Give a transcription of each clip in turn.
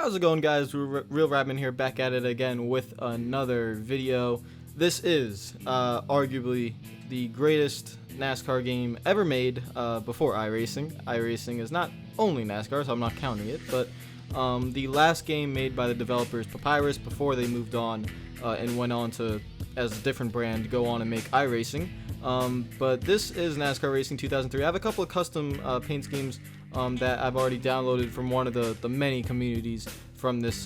How's it going, guys? RealRadman here, back at it again with another video. This is arguably the greatest NASCAR game ever made before iRacing. iRacing is not only NASCAR, so I'm not counting it, but the last game made by the developers Papyrus before they moved on and went on to, as a different brand, go on and make iRacing. But this is NASCAR Racing 2003. I have a couple of custom paint schemes that I've already downloaded from one of the many communities from this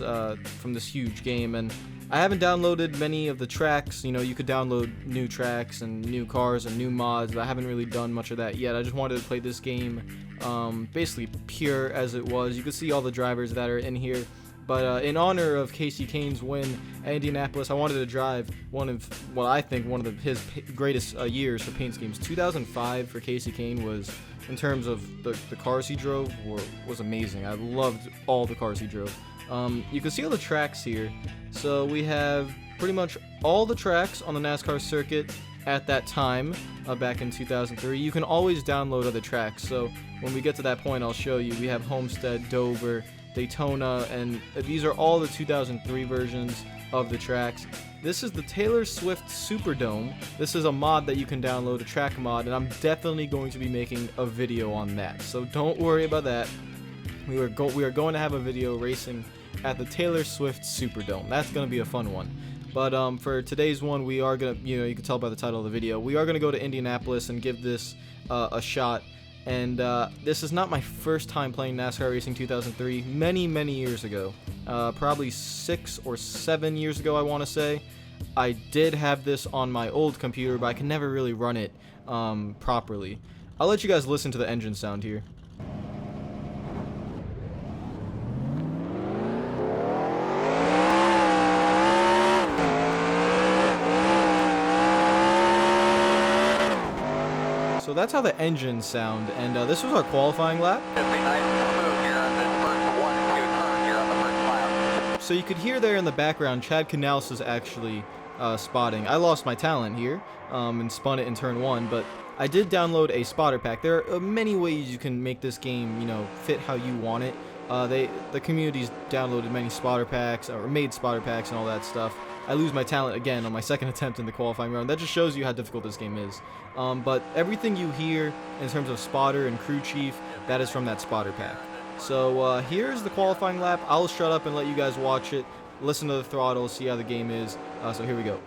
huge game, and I haven't downloaded many of the tracks. You know, you could download new tracks and new cars and new mods, but I haven't really done much of that yet. I just wanted to play this game basically pure as it was. You can see all the drivers that are in here. But in honor of Kasey Kahne's win at Indianapolis, I wanted to drive one of his greatest years for paint schemes. 2005 for Kasey Kahne was, in terms of the cars he drove, was amazing. I loved all the cars he drove. You can see all the tracks here. So we have pretty much all the tracks on the NASCAR circuit at that time, back in 2003. You can always download other tracks. So when we get to that point, I'll show you. We have Homestead, Dover, Daytona, and these are all the 2003 versions of the tracks. This is the Taylor Swift Superdome. This is a mod that you can download, a track mod, and I'm definitely going to be making a video on that. So don't worry about that. We are going to have a video racing at the Taylor Swift Superdome. That's going to be a fun one. But for today's one, we are going to, you can tell by the title of the video, we are going to go to Indianapolis and give this a shot. And this is not my first time playing NASCAR Racing 2003. Many years ago, probably 6 or 7 years ago, I want to say, I did have this on my old computer, but I can never really run it properly. I'll let you guys listen to the engine sound here. So that's how the engines sound, and this was our qualifying lap. So you could hear there in the background, Chad Knaus is actually spotting. I lost my talent here and spun it in turn 1, but I did download a spotter pack. There are many ways you can make this game, fit how you want it. The community's downloaded many spotter packs, or made spotter packs and all that stuff. I lose my talent again on my second attempt in the qualifying round. That just shows you how difficult this game is. But everything you hear in terms of spotter and crew chief, that is from that spotter pack. So here's the qualifying lap. I'll shut up and let you guys watch it, listen to the throttle, see how the game is. So here we go.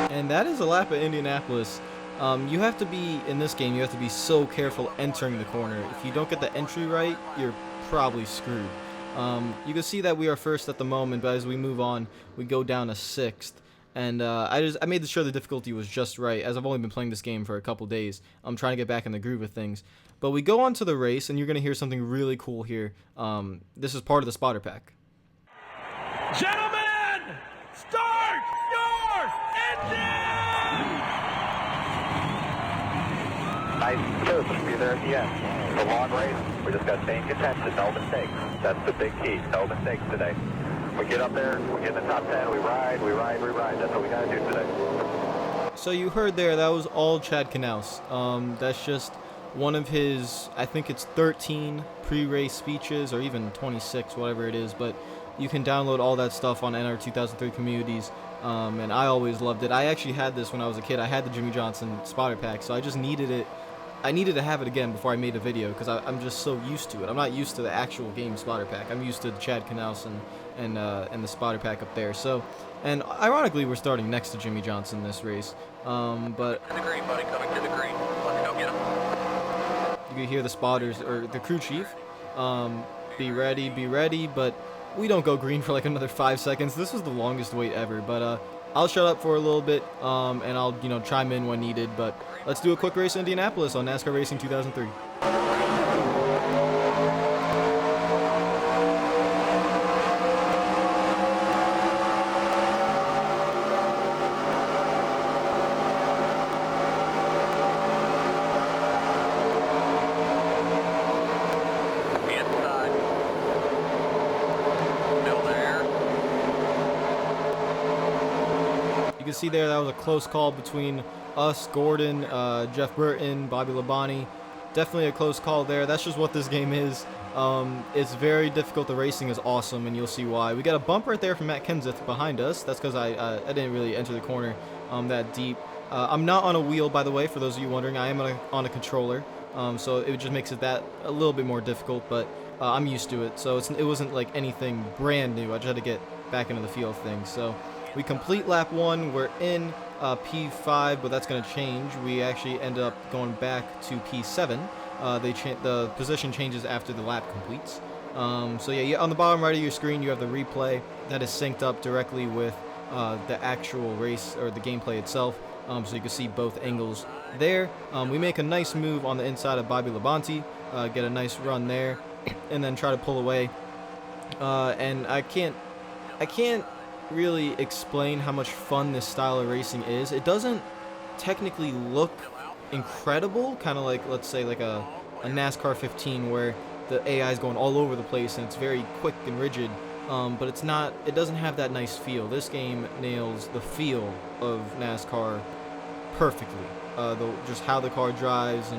And that is a lap at Indianapolis. You have to be, in this game, you have to be so careful entering the corner. If you don't get the entry right, you're probably screwed. You can see that we are first at the moment, but as we move on, we go down to 6th. And I made sure the difficulty was just right, as I've only been playing this game for a couple days. I'm trying to get back in the groove of things. But we go on to the race, and you're going to hear something really cool here. This is part of the spotter pack. Gentlemen, start your engine! Nice to be there at the end. It's a long race. We just got staying contention, no mistakes. That's the big key, no mistakes today. We get up there, we get in the top 10, we ride. That's what we got to do today. So you heard there, that was all Chad Knaus. That's just one of his, I think it's 13 pre-race speeches, or even 26, whatever it is, but you can download all that stuff on NR2003 communities, and I always loved it. I actually had this when I was a kid. I had the Jimmy Johnson spotter pack, so I just needed it. I needed to have it again before I made a video, because I'm just so used to it. I'm not used to the actual game spotter pack. I'm used to the Chad Knaus and the spotter pack up there. So, and ironically, we're starting next to Jimmy Johnson this race. But to the green, buddy, coming to the green. Let's go get him. You can hear the spotters, or the crew chief. Be ready, but we don't go green for like another 5 seconds. This was the longest wait ever, but I'll shut up for a little bit, and I'll, chime in when needed. But let's do a quick race in Indianapolis on NASCAR Racing 2003. You can see there that was a close call between us, Gordon, Jeff Burton, Bobby Labonte. Definitely a close call there. That's just what this game is. It's very difficult. The racing is awesome, and you'll see why. We got a bump right there from Matt Kenseth behind us. That's because I didn't really enter the corner that deep. I'm not on a wheel, by the way, for those of you wondering. I am on a controller, so it just makes it that a little bit more difficult, but I'm used to it. So it wasn't like anything brand new. I just had to get back into the feel of things. So we complete lap 1. We're in P5, but that's going to change. We actually ended up going back to P7. The position changes after the lap completes. So yeah, on the bottom right of your screen, you have the replay that is synced up directly with the actual race or the gameplay itself. So you can see both angles there. We make a nice move on the inside of Bobby Labonte, get a nice run there, and then try to pull away. And I can't really explain how much fun this style of racing is. It doesn't technically look incredible, kind of like, let's say, like a NASCAR 15 where the AI is going all over the place and it's very quick and rigid, but it doesn't have that nice feel. This game nails the feel of NASCAR perfectly. Just how the car drives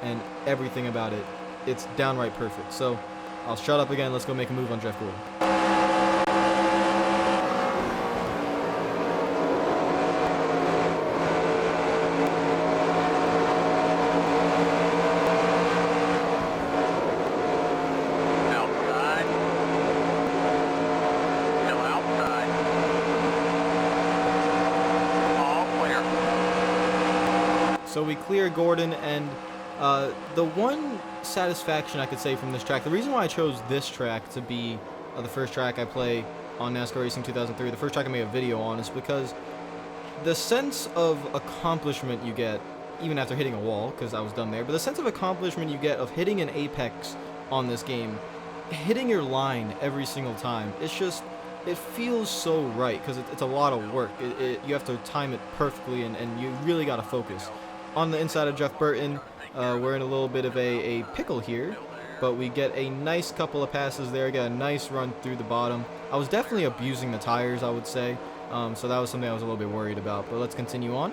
and everything about it, it's downright perfect. So I'll shut up again. Let's go make a move on Jeff Gordon. So we clear Gordon, and the one satisfaction I could say from this track, the reason why I chose this track to be the first track I play on NASCAR Racing 2003, the first track I made a video on, is because the sense of accomplishment you get, even after hitting a wall, because I was done there, but the sense of accomplishment you get of hitting an apex on this game, hitting your line every single time, it feels so right, because it's a lot of work. You have to time it perfectly, and you really got to focus. On the inside of Jeff Burton, we're in a little bit of a pickle here, but we get a nice couple of passes there, get a nice run through the bottom. I was definitely abusing the tires, I would say, so that was something I was a little bit worried about, but let's continue on.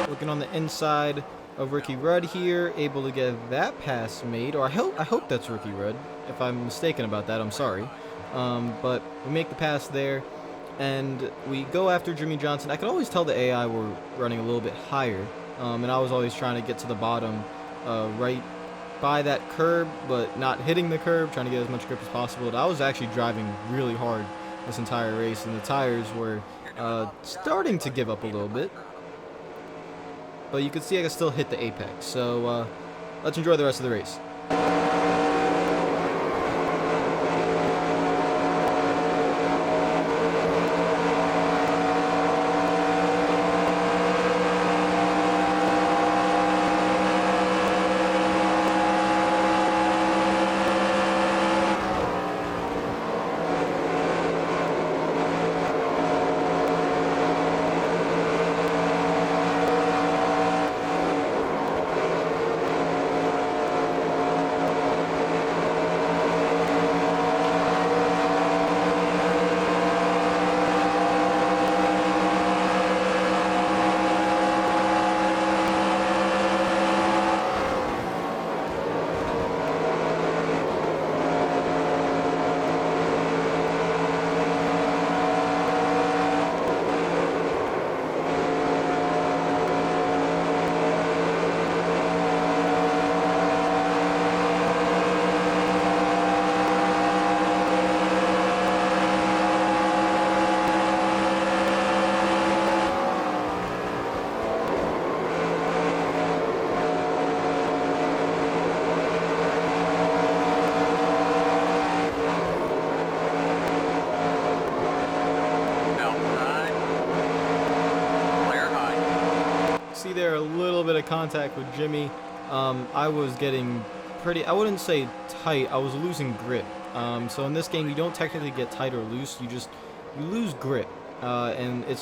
Looking on the inside of Ricky Rudd here, able to get that pass made, or I hope that's Ricky Rudd. If I'm mistaken about that, I'm sorry. But we make the pass there, and we go after Jimmy Johnson. I could always tell the AI were running a little bit higher, and I was always trying to get to the bottom, right by that curb, but not hitting the curb, trying to get as much grip as possible. But I was actually driving really hard this entire race, and the tires were starting to give up a little bit. But you can see I can still hit the apex. So let's enjoy the rest of the race. see there a little bit of contact with Jimmy. I was getting pretty, I wouldn't say tight, I was losing grip. So in this game, you don't technically get tight or loose, you lose grip. And it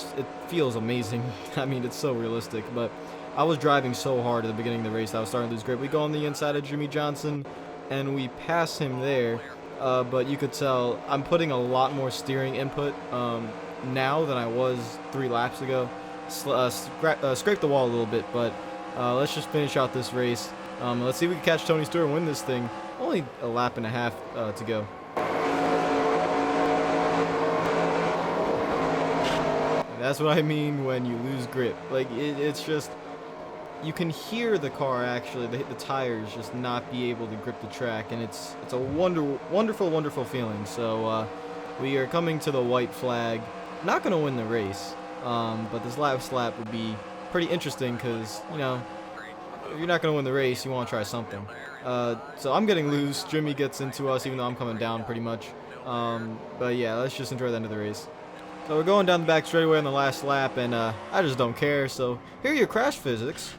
feels amazing. I mean, it's so realistic, but I was driving so hard at the beginning of the race that I was starting to lose grip. We go on the inside of Jimmy Johnson, and we pass him there, but you could tell I'm putting a lot more steering input now than I was 3 laps ago. Scrape the wall a little bit, but let's just finish out this race. Let's see if we can catch Tony Stewart and win this thing. Only a lap and a half to go. That's what I mean when you lose grip. Like, it's just, you can hear the car actually, the tires just not be able to grip the track, and it's a wonderful feeling. So we are coming to the white flag. Not going to win the race, but this last lap would be pretty interesting because, you know, if you're not going to win the race, you want to try something. So I'm getting loose. Jimmy gets into us, even though I'm coming down pretty much. But yeah, let's just enjoy the end of the race. So we're going down the back straightaway on the last lap, and I just don't care. So here are your crash physics.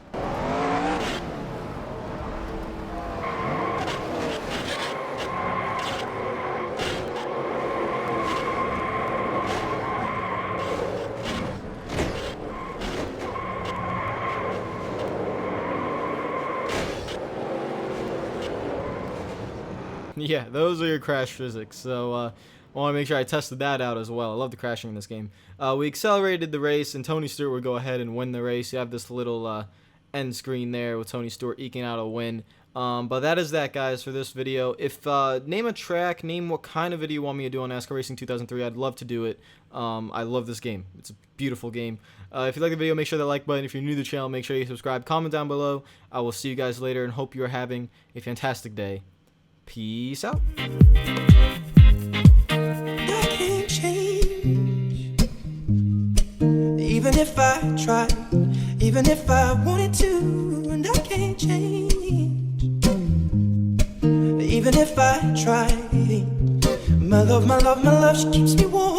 Yeah, those are your crash physics. So I want to make sure I tested that out as well. I love the crashing in this game. We accelerated the race, and Tony Stewart would go ahead and win the race. You have this little end screen there with Tony Stewart eking out a win. But that is that, guys, for this video. If name a track, name what kind of video you want me to do on NASCAR Racing 2003. I'd love to do it. I love this game. It's a beautiful game. If you like the video, make sure that like button. If you're new to the channel, make sure you subscribe. Comment down below. I will see you guys later, and hope you are having a fantastic day. Peace out. I can't change, even if I tried, even if I wanted to, and I can't change, even if I tried. My love, she keeps me warm.